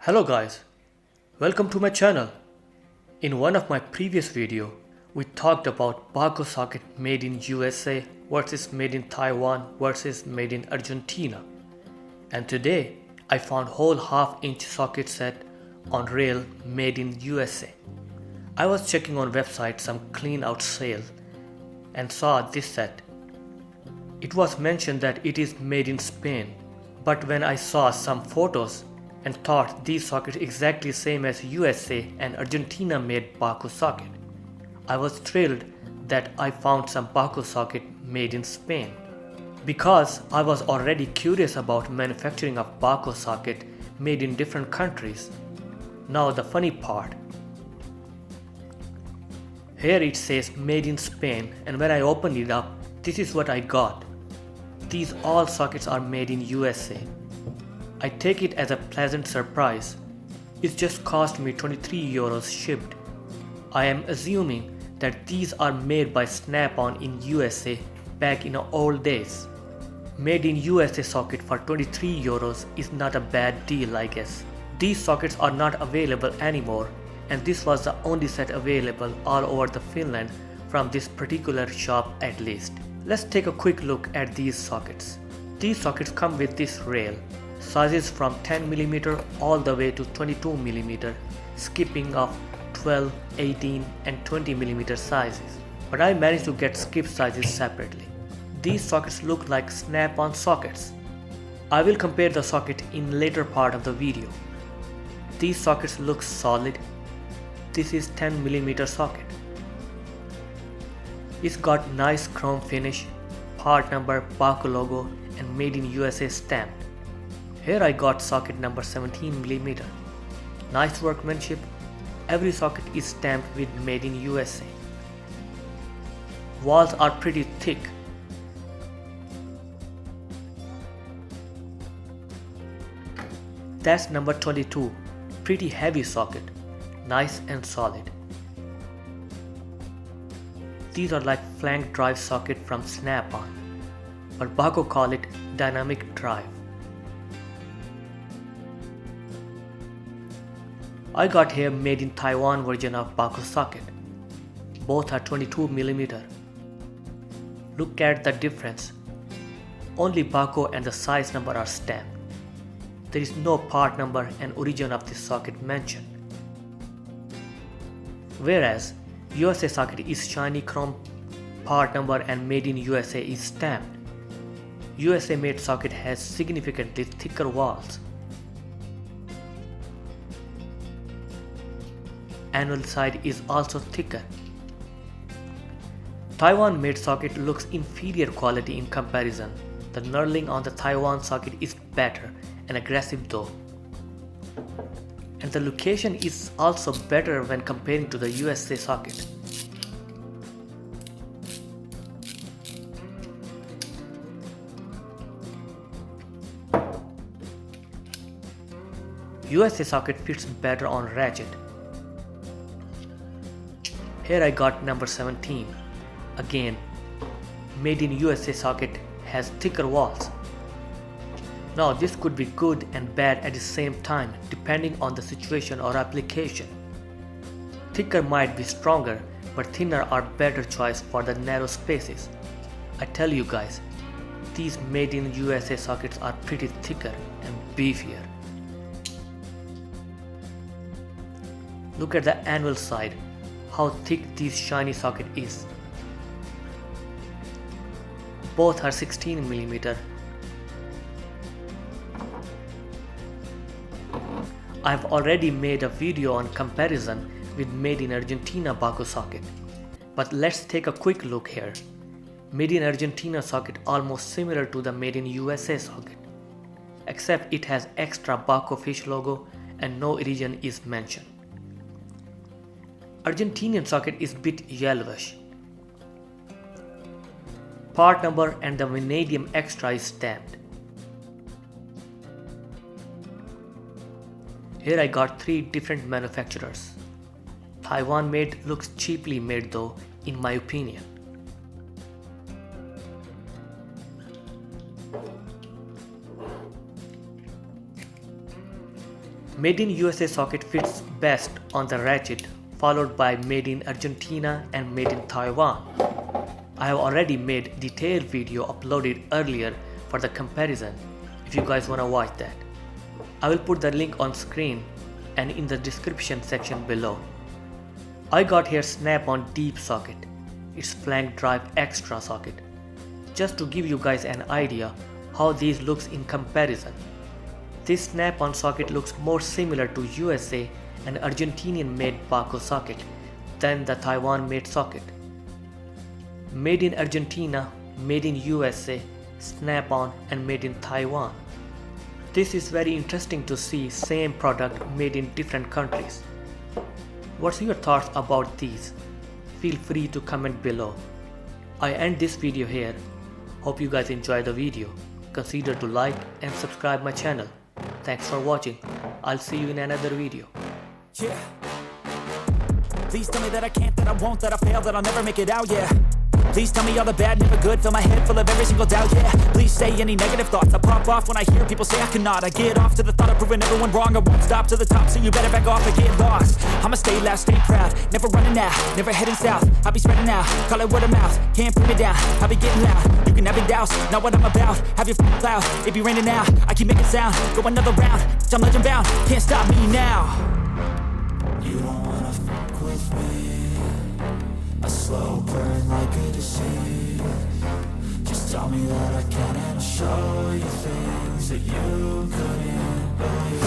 Hello guys, welcome to my channel. In one of my previous video, we talked about Bahco socket made in USA versus made in Taiwan versus made in Argentina. And today, I found whole half-inch socket set on rail made in USA. I was checking on website some clean out sale and saw this set. It was mentioned that it is made in Spain, but when I saw some photos and thought these sockets exactly same as USA and Argentina made Bahco socket, I was thrilled that I found some Bahco socket made in Spain. Because I was already curious about manufacturing of Bahco socket made in different countries. Now the funny part. Here it says made in Spain, and when I opened it up, this is what I got. These all sockets are made in USA. I take it as a pleasant surprise. It just cost me 23 euros shipped. I am assuming that these are made by Snap-on in USA back in the old days. Made in USA socket for 23 euros is not a bad deal, I guess. These sockets are not available anymore, and this was the only set available all over the Finland from this particular shop at least. Let's take a quick look at these sockets. These sockets come with this rail, sizes from 10mm all the way to 22mm, skipping off 12, 18 and 20mm sizes. But I managed to get skip sizes separately. These sockets look like Snap-on sockets. I will compare the socket in later part of the video. These sockets look solid. This is 10mm socket. It's got nice chrome finish, part number, Bahco logo and made in USA stamped. Here I got socket number 17mm. Nice workmanship. Every socket is stamped with made in USA. Walls are pretty thick. That's number 22. Pretty heavy socket. Nice and solid. These are like flank drive socket from Snap-on, but Bahco call it dynamic drive. I got here made in Taiwan version of Bahco socket. Both are 22mm. Look at the difference. Only Bahco and the size number are stamped. There is no part number and origin of this socket mentioned. Whereas USA socket is shiny chrome, part number and made in USA is stamped. USA made socket has significantly thicker walls. Anvil side is also thicker. Taiwan made socket looks inferior quality in comparison. The knurling on the Taiwan socket is better and aggressive though. And the location is also better when comparing to the USA socket. USA socket fits better on ratchet. Here I got number 17. Again, made in USA socket has thicker walls. Now this could be good and bad at the same time depending on the situation or application. Thicker might be stronger, but thinner are better choice for the narrow spaces. I tell you guys, these made in USA sockets are pretty thicker and beefier. Look at the anvil side, how thick this shiny socket is. Both are 16mm. I've already made a video on comparison with made in Argentina Bahco socket. But let's take a quick look here. Made in Argentina socket almost similar to the made in USA socket, except it has extra Bahco fish logo and no origin is mentioned. Argentinian socket is bit yellowish. Part number and the vanadium extra is stamped. Here I got 3 different manufacturers. Taiwan made looks cheaply made though, in my opinion. Made in USA socket fits best on the ratchet, followed by Made in Argentina and Made in Taiwan. I have already made detailed video uploaded earlier for the comparison if you guys wanna watch that. I will put the link on screen and in the description section below. I got here snap-on deep socket. It's flank drive extra socket. Just to give you guys an idea how these looks in comparison. This snap-on socket looks more similar to USA and Argentinian made Bahco socket than the Taiwan made socket. Made in Argentina, made in USA, snap-on and made in Taiwan. This is very interesting to see same product made in different countries. What's your thoughts about these? Feel free to comment below. I end this video here. Hope you guys enjoy the video. Consider to like and subscribe my channel. Thanks for watching. I'll see you in another video. Yeah. Please tell me that I can't, that I won't, that I fail, that I'll never make it out, yeah. Please tell me all the bad, never good, fill my head full of every single doubt, yeah. Please say any negative thoughts, I pop off when I hear people say I cannot. I get off to the thought of proving everyone wrong, I won't stop to the top, so you better back off and get lost. I'ma stay loud, stay proud, never running out, never heading south. I'll be spreading out, call it word of mouth, can't put me down, I'll be getting loud. You can have it douse, not what I'm about, have your f***ing cloud, it be raining now. I keep making sound, go another round, I'm legend bound, can't stop me now. You don't wanna fuck with me, a slow burn like a disease. Just tell me that I can and I'll show you things that you couldn't believe.